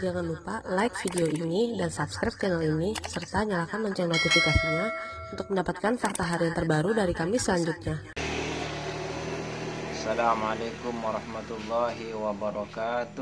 Jangan lupa like video ini dan subscribe channel ini, serta nyalakan lonceng notifikasinya untuk mendapatkan fakta harian terbaru dari kami selanjutnya. Assalamualaikum warahmatullahi wabarakatuh.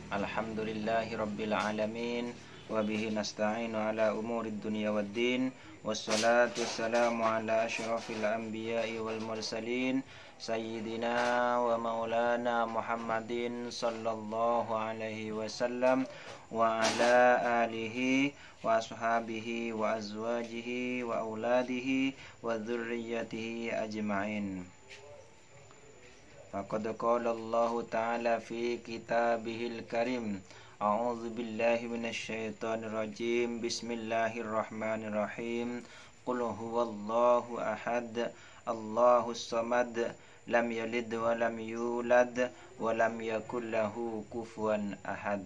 Alhamdulillahi rabbil alamin. Wabihi nasta'inu ala umurid dunya waddin. Wassalatu wassalamu ala asyrafil anbiya'i wal mursalin, Sayyidina wa maulana Muhammadin sallallahu alaihi wasallam wa ala alihi wa ashabihi wa azwajihi wa auladihi wa dzurriyyatihi ajma'in. Faqad qala Allah Ta'ala fi kitabihil karim. A'udzu billahi minasyaitonir rajim. Bismillahirrahmanirrahim. Qul huwallahu ahad, Allahus samad, lam yalid wa lam yulad wa lam yakul lahu kufuwan ahad.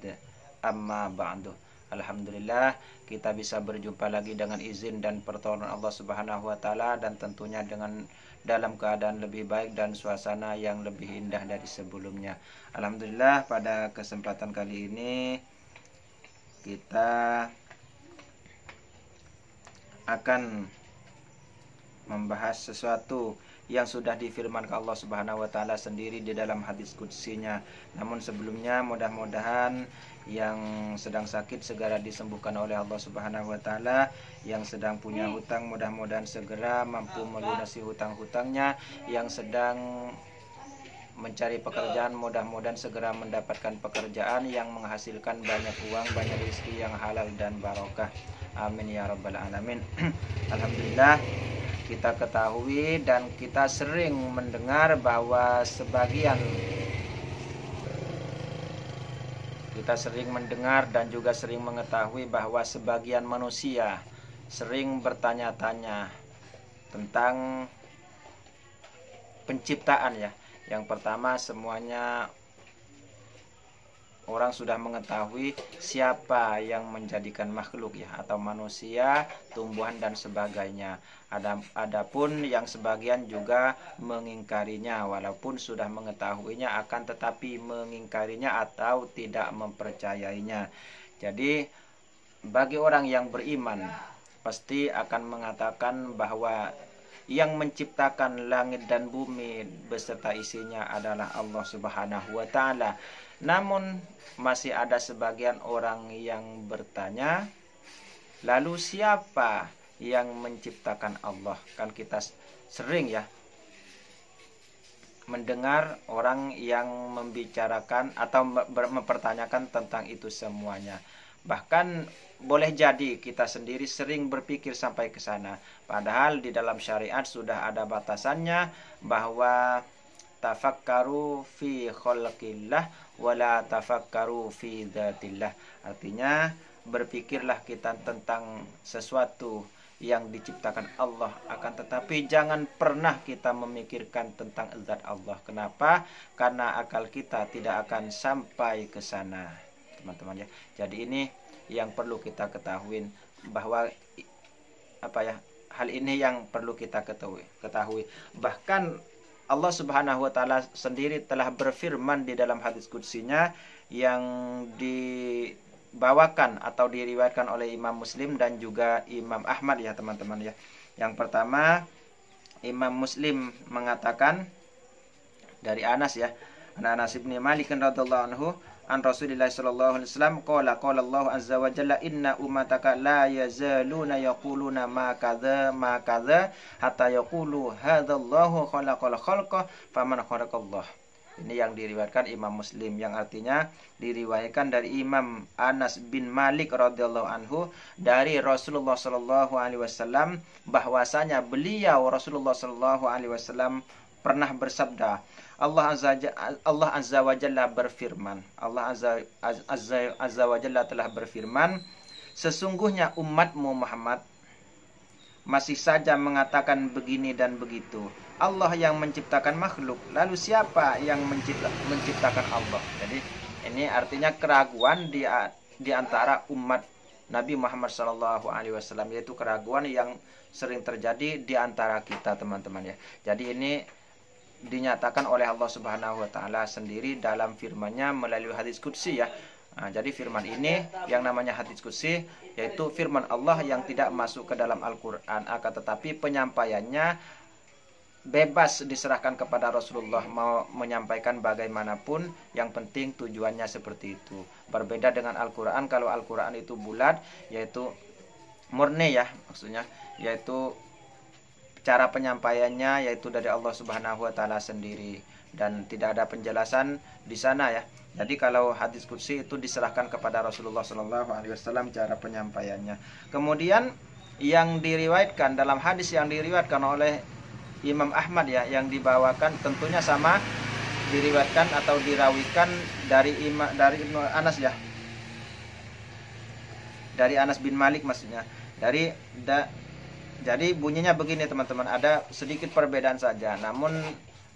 Amma ba'du. Alhamdulillah, kita bisa berjumpa lagi dengan izin dan pertolongan Allah Subhanahu wa taala, dan tentunya dengan dalam keadaan lebih baik dan suasana yang lebih indah dari sebelumnya. Alhamdulillah, pada kesempatan kali ini kita akan membahas sesuatu yang sudah difirmankan Allah Subhanahu wa taala sendiri di dalam hadis qudsinya. Namun sebelumnya, mudah-mudahan yang sedang sakit segera disembuhkan oleh Allah Subhanahu wa taala, yang sedang punya hutang mudah-mudahan segera mampu melunasi hutang-hutangnya, yang sedang mencari pekerjaan mudah-mudahan segera mendapatkan pekerjaan yang menghasilkan banyak uang, banyak rezeki yang halal dan barokah. Amin ya rabbal alamin. Alhamdulillah, kita ketahui dan kita sering mendengar bahwa kita sering mendengar dan juga sering mengetahui bahwa sebagian manusia sering bertanya-tanya tentang penciptaan ya. Yang pertama, semuanya orang sudah mengetahui siapa yang menjadikan makhluk ya, atau manusia, tumbuhan dan sebagainya. Adapun yang sebagian juga mengingkarinya, walaupun sudah mengetahuinya akan tetapi mengingkarinya atau tidak mempercayainya. Jadi bagi orang yang beriman pasti akan mengatakan bahwa yang menciptakan langit dan bumi beserta isinya adalah Allah Subhanahu wa taala. Namun masih ada sebagian orang yang bertanya, lalu siapa yang menciptakan Allah? Kan kita sering ya mendengar orang yang membicarakan atau mempertanyakan tentang itu semuanya. Bahkan boleh jadi kita sendiri sering berpikir sampai ke sana. Padahal di dalam syariat sudah ada batasannya, bahwa tafakkaru fi khalqillah wala tafakkaru fi dzatillah. Artinya berpikirlah kita tentang sesuatu yang diciptakan Allah, akan tetapi jangan pernah kita memikirkan tentang zat Allah. Kenapa? Karena akal kita tidak akan sampai ke sana, teman-teman ya. Jadi ini yang perlu kita ketahui, bahwa hal ini yang perlu kita ketahui. Bahkan Allah Subhanahu wa taala sendiri telah berfirman di dalam hadis qudsinya yang dibawakan atau diriwayatkan oleh Imam Muslim dan juga Imam Ahmad ya teman-teman ya. Yang pertama, Imam Muslim mengatakan dari Anas ya, Anas bin Malik radhiyallahu anhu, an Rasulillah sallallahu alaihi wasallam qala Allah azza wa jalla inna ummataka la yazaluna yaquluna ma kadza hatta yaqulu hadzallahu khalaqal khalqa faman khalaqallah. Ini yang diriwayatkan Imam Muslim, yang artinya diriwayatkan dari Imam Anas bin Malik radhiyallahu anhu dari Rasulullah sallallahu alaihi wasallam, bahwasanya beliau Rasulullah sallallahu alaihi wasallam pernah bersabda, Allah Azza wa Jalla berfirman, Allah Azza wa Jalla telah berfirman, sesungguhnya umatmu Muhammad masih saja mengatakan begini dan begitu. Allah yang menciptakan makhluk, lalu siapa yang menciptakan Allah? Jadi ini artinya keraguan di antara umat Nabi Muhammad SAW, yaitu keraguan yang sering terjadi di antara kita teman-teman ya. Jadi ini dinyatakan oleh Allah Subhanahu wa taala sendiri dalam firman-Nya melalui hadis qudsi ya. Nah, jadi firman ini yang namanya hadits qudsi, yaitu firman Allah yang tidak masuk ke dalam Al-Quran, akan tetapi penyampaiannya bebas diserahkan kepada Rasulullah, mau menyampaikan bagaimanapun, yang penting tujuannya seperti itu. Berbeda dengan Al-Quran, kalau Al-Quran itu bulat, yaitu murni ya, maksudnya yaitu cara penyampaiannya yaitu dari Allah Subhanahu wa taala sendiri, dan tidak ada penjelasan di sana ya. Jadi kalau hadis qudsi itu diserahkan kepada Rasulullah SAW cara penyampaiannya. Kemudian yang diriwayatkan dalam hadis yang diriwayatkan oleh Imam Ahmad ya, yang dibawakan tentunya sama diriwayatkan atau dirawikan dari Ibnu Anas ya. Dari Anas bin Malik maksudnya. Jadi bunyinya begini teman-teman, ada sedikit perbedaan saja, namun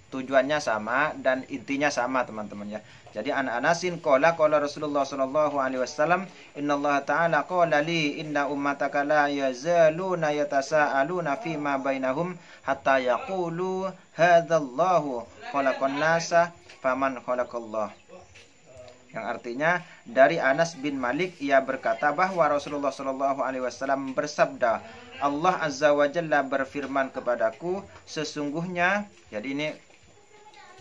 tujuannya sama dan intinya sama teman-teman ya. Jadi an Anasin qala Rasulullah sallallahu alaihi wasallam, innallaha ta'ala qala li inna ummataka la yazaluna yatasaaluna fi ma bainahum hatta yaqulu hadzallahu khalaqan nasa faman khalaqallah. Yang artinya dari Anas bin Malik, ia berkata bahwa Rasulullah sallallahu alaihi wasallam bersabda, Allah azza wa jalla berfirman kepadaku, sesungguhnya, jadi ini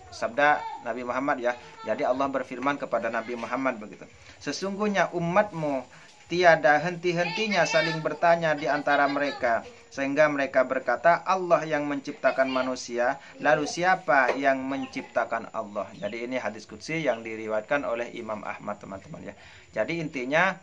sabda Nabi Muhammad ya. Jadi Allah berfirman kepada Nabi Muhammad begitu. Sesungguhnya umatmu tiada henti-hentinya saling bertanya di antara mereka, sehingga mereka berkata, Allah yang menciptakan manusia, lalu siapa yang menciptakan Allah? Jadi ini hadis qudsi yang diriwayatkan oleh Imam Ahmad teman-teman ya. Jadi intinya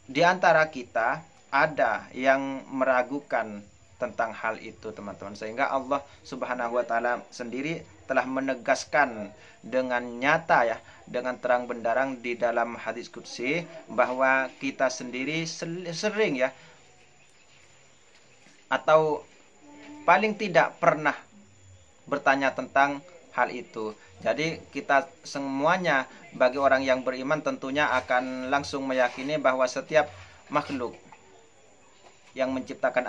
di antara kita ada yang meragukan tentang hal itu teman-teman, sehingga Allah Subhanahu wa taala sendiri telah menegaskan dengan nyata ya, dengan terang benderang di dalam hadis qudsi bahwa kita sendiri sering ya, atau paling tidak pernah bertanya tentang hal itu. Jadi kita semuanya bagi orang yang beriman tentunya akan langsung meyakini bahwa setiap makhluk yang menciptakan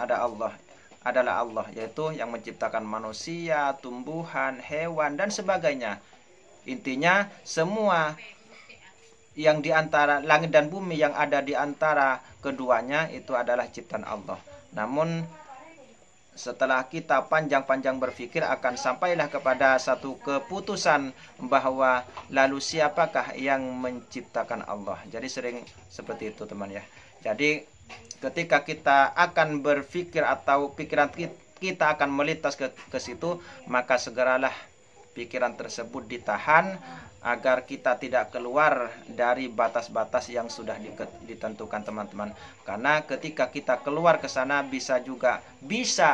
adalah Allah, yaitu yang menciptakan manusia, tumbuhan, hewan, dan sebagainya. Intinya semua yang di antara langit dan bumi yang ada di antara keduanya itu adalah ciptaan Allah. Namun setelah kita panjang-panjang berpikir, akan sampailah kepada satu keputusan bahwa lalu siapakah yang menciptakan Allah. Jadi sering seperti itu teman ya. Jadi ketika kita akan berpikir atau pikiran kita akan melintas ke situ, maka segeralah pikiran tersebut ditahan agar kita tidak keluar dari batas-batas yang sudah ditentukan teman-teman. Karena ketika kita keluar ke sana bisa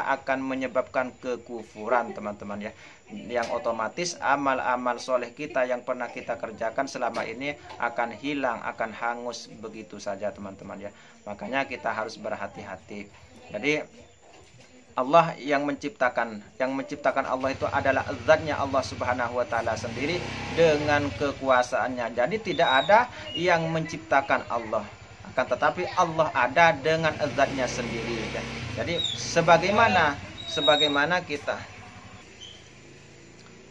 akan menyebabkan kekufuran teman-teman ya. Yang otomatis amal-amal soleh kita yang pernah kita kerjakan selama ini akan hilang, akan hangus begitu saja teman-teman ya. Makanya kita harus berhati-hati. Jadi Allah yang menciptakan Allah itu adalah zatnya Allah Subhanahu wa taala sendiri dengan kekuasaannya. Jadi tidak ada yang menciptakan Allah, akan tetapi Allah ada dengan zatnya sendiri ya. Jadi sebagaimana kita,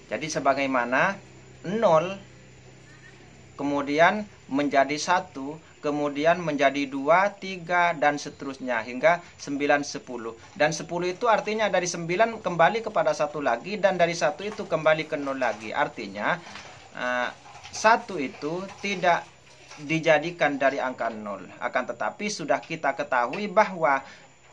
jadi sebagaimana 0 kemudian menjadi 1, kemudian menjadi 2, 3, dan seterusnya hingga 9, 10. Dan 10 itu artinya dari 9 kembali kepada 1 lagi, dan dari 1 itu kembali ke 0 lagi. Artinya 1 itu tidak dijadikan dari angka 0. Akan tetapi sudah kita ketahui bahwa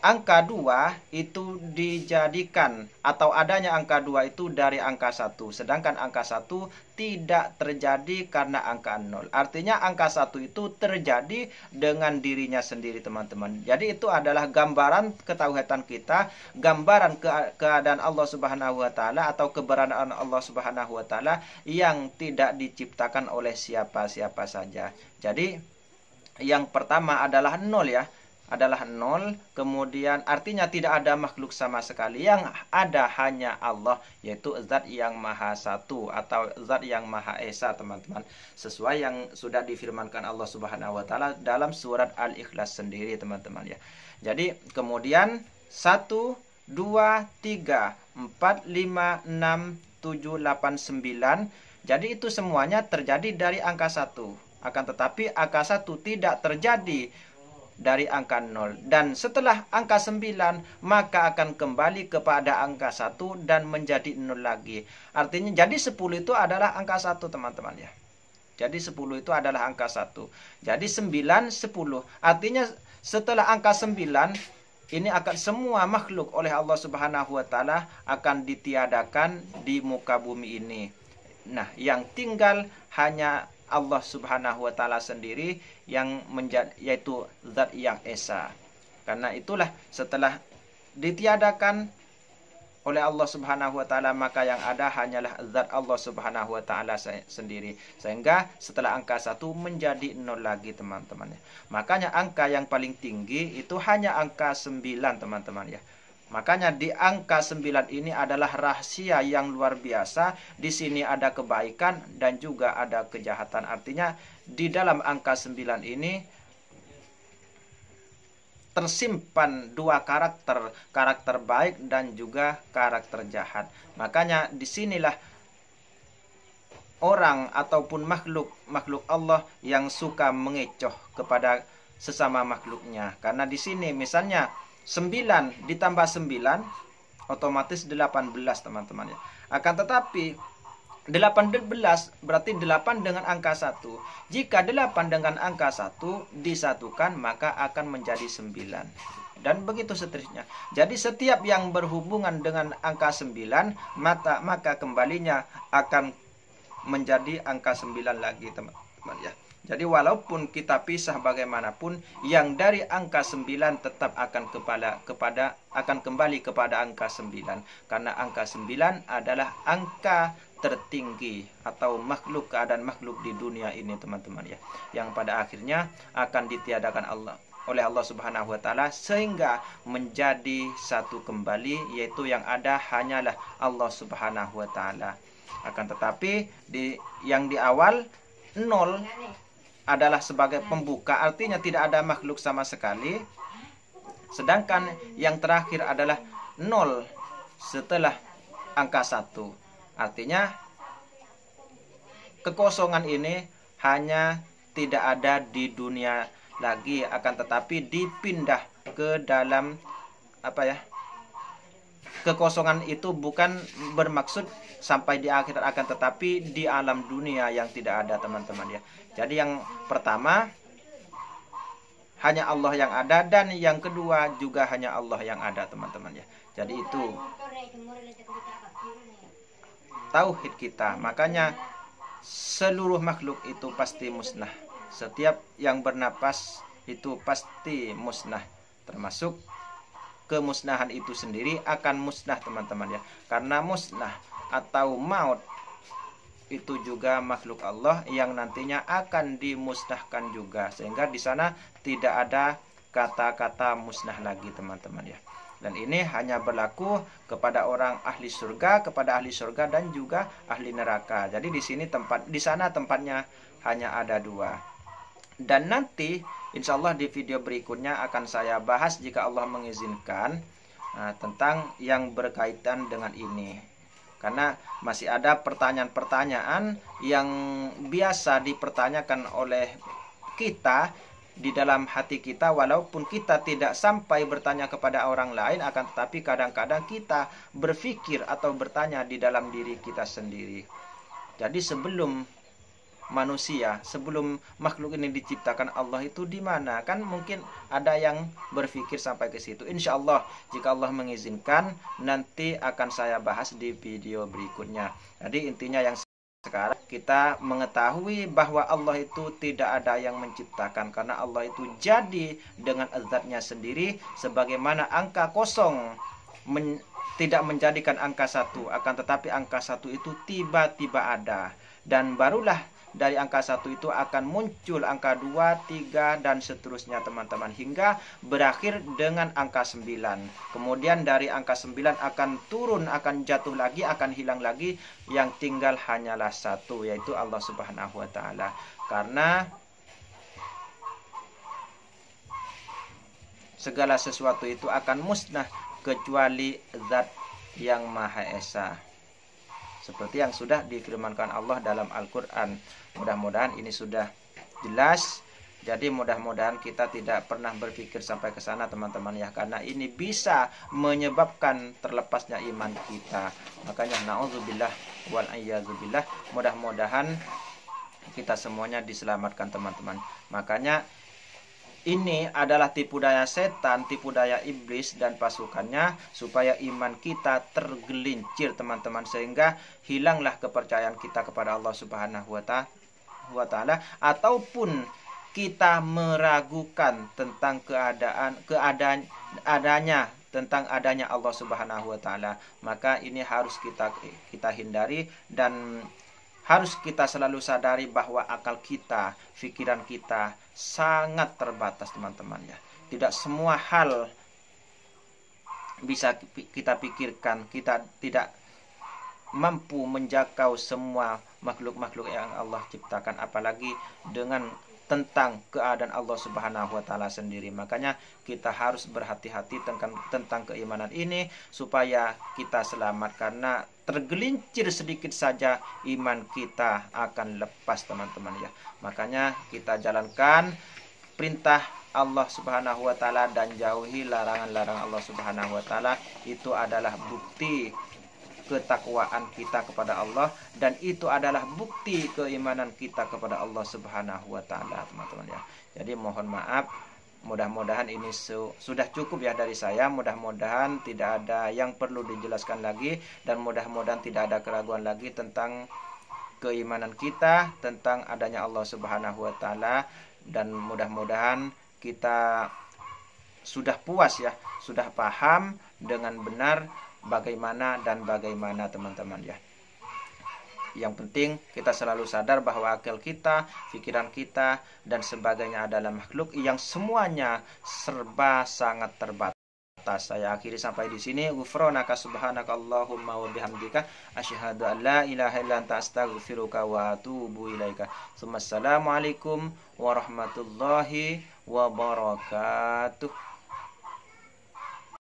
angka 2 itu dijadikan, atau adanya angka 2 itu dari angka 1. Sedangkan angka 1 tidak terjadi karena angka 0. Artinya angka 1 itu terjadi dengan dirinya sendiri teman-teman. Jadi itu adalah gambaran ketauhidan kita, gambaran keadaan Allah Subhanahu wa taala atau keberadaan Allah Subhanahu wa taala yang tidak diciptakan oleh siapa-siapa saja. Jadi yang pertama adalah 0 ya. Adalah 0, kemudian artinya tidak ada makhluk sama sekali, yang ada hanya Allah, yaitu zat yang maha satu atau zat yang maha esa teman-teman, sesuai yang sudah difirmankan Allah Subhanahu wa taala dalam surat Al-Ikhlas sendiri teman-teman ya. Jadi kemudian 1, 2, 3, 4, 5, 6, 7, 8, 9. Jadi itu semuanya terjadi dari angka 1. Akan tetapi angka 1 tidak terjadi dari angka 0. Dan setelah angka 9 maka akan kembali kepada angka 1 dan menjadi 0 lagi. Artinya jadi 10 itu adalah angka 1 teman-teman ya. Jadi 10 itu adalah angka 1. Jadi 9, 10. Artinya setelah angka 9 ini akan semua makhluk oleh Allah Subhanahu wa taala akan ditiadakan di muka bumi ini. Nah, yang tinggal hanya Allah Subhanahu wa taala sendiri yang yaitu zat yang esa. Karena itulah setelah ditiadakan oleh Allah Subhanahu wa taala maka yang ada hanyalah zat Allah Subhanahu wa taala sendiri. Sehingga setelah angka 1 menjadi 0 lagi teman-teman ya. Makanya angka yang paling tinggi itu hanya angka 9 teman-teman ya. Makanya di angka 9 ini adalah rahasia yang luar biasa. Di sini ada kebaikan dan juga ada kejahatan. Artinya di dalam angka 9 ini tersimpan dua karakter baik dan juga karakter jahat. Makanya disinilah orang ataupun makhluk Allah yang suka mengecoh kepada sesama makhluknya. Karena di sini misalnya 9 ditambah 9 otomatis 18 teman-teman ya. Akan tetapi 18 berarti 8 dengan angka 1. Jika 8 dengan angka 1 disatukan maka akan menjadi 9. Dan begitu seterusnya. Jadi setiap yang berhubungan dengan angka 9 maka kembalinya akan menjadi angka 9 lagi teman-teman ya. Jadi walaupun kita pisah bagaimanapun yang dari angka 9 tetap akan kembali kepada angka 9 karena angka 9 adalah angka tertinggi atau keadaan makhluk di dunia ini teman-teman ya, yang pada akhirnya akan ditiadakan oleh Allah Subhanahu wa taala sehingga menjadi satu kembali, yaitu yang ada hanyalah Allah Subhanahu wa taala. Akan tetapi yang di awal 0 adalah sebagai pembuka, artinya tidak ada makhluk sama sekali. Sedangkan yang terakhir adalah 0 setelah angka 1. Artinya kekosongan ini hanya tidak ada di dunia lagi, akan tetapi dipindah ke dalam kekosongan itu bukan bermaksud sampai di akhirat, akan tetapi di alam dunia yang tidak ada teman-teman ya. Jadi yang pertama hanya Allah yang ada, dan yang kedua juga hanya Allah yang ada teman-teman ya. Jadi itu tauhid kita. Makanya seluruh makhluk itu pasti musnah. Setiap yang bernapas itu pasti musnah, termasuk kemusnahan itu sendiri akan musnah teman-teman ya. Karena musnah atau maut itu juga makhluk Allah yang nantinya akan dimusnahkan juga, sehingga di sana tidak ada kata-kata musnah lagi teman-teman ya. Dan ini hanya berlaku kepada orang ahli surga, dan juga ahli neraka. Jadi di sana tempatnya hanya ada 2. Dan nanti insya Allah di video berikutnya akan saya bahas jika Allah mengizinkan tentang yang berkaitan dengan ini. Karena masih ada pertanyaan-pertanyaan yang biasa dipertanyakan oleh kita di dalam hati kita, walaupun kita tidak sampai bertanya kepada orang lain, akan tetapi kadang-kadang kita berpikir atau bertanya di dalam diri kita sendiri. Jadi sebelum makhluk ini diciptakan, Allah itu di mana? Kan mungkin ada yang berpikir sampai ke situ. Insya Allah jika Allah mengizinkan nanti akan saya bahas di video berikutnya. Jadi intinya yang sekarang kita mengetahui bahwa Allah itu tidak ada yang menciptakan, karena Allah itu jadi dengan zat-Nya sendiri, sebagaimana angka kosong tidak menjadikan angka 1, akan tetapi angka 1 itu tiba-tiba ada, dan barulah dari angka 1 itu akan muncul angka 2, 3 dan seterusnya teman-teman, hingga berakhir dengan angka 9. Kemudian dari angka 9 akan turun, akan jatuh lagi, akan hilang lagi, yang tinggal hanyalah 1, yaitu Allah Subhanahu wa taala. Karena segala sesuatu itu akan musnah kecuali zat yang Maha Esa, seperti yang sudah difirmankan Allah dalam Al-Quran. Mudah-mudahan ini sudah jelas. Jadi mudah-mudahan kita tidak pernah berpikir sampai ke sana teman-teman ya, karena ini bisa menyebabkan terlepasnya iman kita. Makanya naudzubillah wal a'yazubillah, mudah-mudahan kita semuanya diselamatkan teman-teman. Makanya ini adalah tipu daya setan, tipu daya iblis dan pasukannya, supaya iman kita tergelincir teman-teman, sehingga hilanglah kepercayaan kita kepada Allah Subhanahu wa taala, ataupun kita meragukan tentang tentang adanya Allah Subhanahu wa taala. Maka ini harus kita hindari, dan harus kita selalu sadari bahwa akal kita, pikiran kita sangat terbatas teman-teman ya. Tidak semua hal bisa kita pikirkan, kita tidak mampu menjangkau semua makhluk-makhluk yang Allah ciptakan, apalagi dengan tentang keadaan Allah Subhanahu wa taala sendiri. Makanya kita harus berhati-hati tentang keimanan ini supaya kita selamat, karena tergelincir sedikit saja iman kita akan lepas teman-teman ya. Makanya kita jalankan perintah Allah Subhanahu wa taala dan jauhi larangan-larangan Allah Subhanahu wa taala. Itu adalah bukti ketakwaan kita kepada Allah, dan itu adalah bukti keimanan kita kepada Allah Subhanahu wa taala teman-teman ya. Jadi mohon maaf, mudah-mudahan ini sudah cukup ya dari saya. Mudah-mudahan tidak ada yang perlu dijelaskan lagi, dan mudah-mudahan tidak ada keraguan lagi tentang keimanan kita, tentang adanya Allah Subhanahu wa taala, dan mudah-mudahan kita sudah puas ya, sudah paham dengan benar bagaimana teman-teman ya. Yang penting kita selalu sadar bahwa akal kita, pikiran kita dan sebagainya adalah makhluk yang semuanya serba sangat terbatas. Saya akhiri sampai di sini. Ghufranaka subhanakallahumma wa bihamdika asyhadu an la ilaha illa anta astaghfiruka wa atubu ilaika. Assalamualaikum warahmatullahi wabarakatuh.